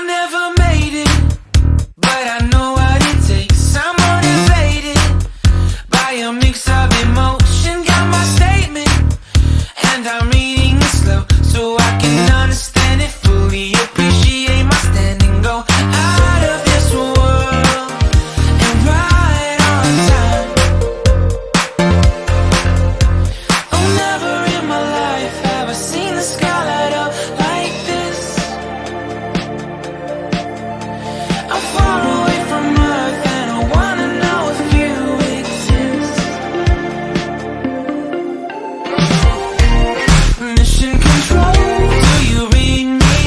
never made it, but I know what it takes. I'm motivated by a mix of emotion. Got my statement, and I'm reading it slow so I can understand it fully. Appreciate my standing, go out of this world and right on time. Oh, never in my life have I seen the sky light up like this. I'm far away from Earth and I wanna know if you exist. Mission control, do you read me?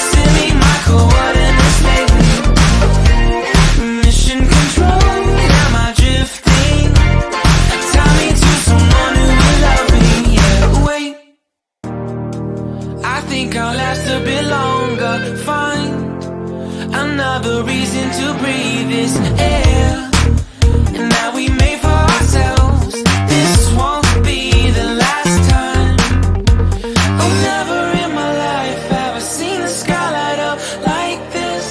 Send me my coordinates lately. Mission control, am I drifting? Tie me to someone who will love me. Yeah, wait, I think I'll last a bit longer. Find another reason to breathe this air. And now we made for ourselves. This won't be the last time. Oh, never in my life have I seen the sky light up like this.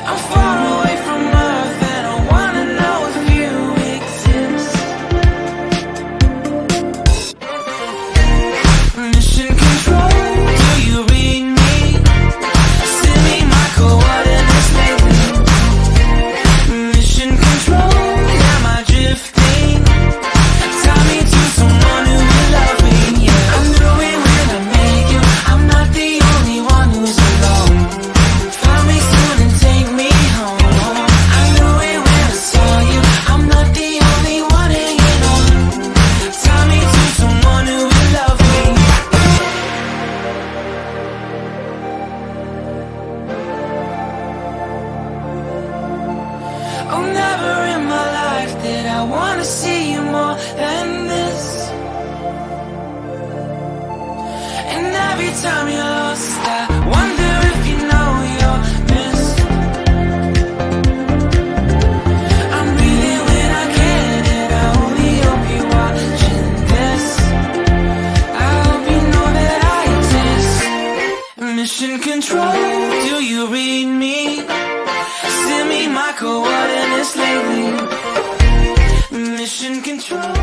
I'm far away from Earth and I wanna know if you exist. Mission control, do you read me? Send me my coordinates lately. Mission control, am I drifting? Tie me to someone who will love me. Yeah, I knew it when I met you. I'm not the only one who's alone. Find me soon and take me home. I knew it when I saw you. I'm not the only one hanging on. Tie me to someone who will love me. Oh, never in my life did I wanna see you more than this. And every time you're lost, I wonder if you know you're missed. I'm breathing when I can, and I only hope you're watching this. I hope you know that I exist. Mission control, do you read me? Send me my coordinates lately. Mission control.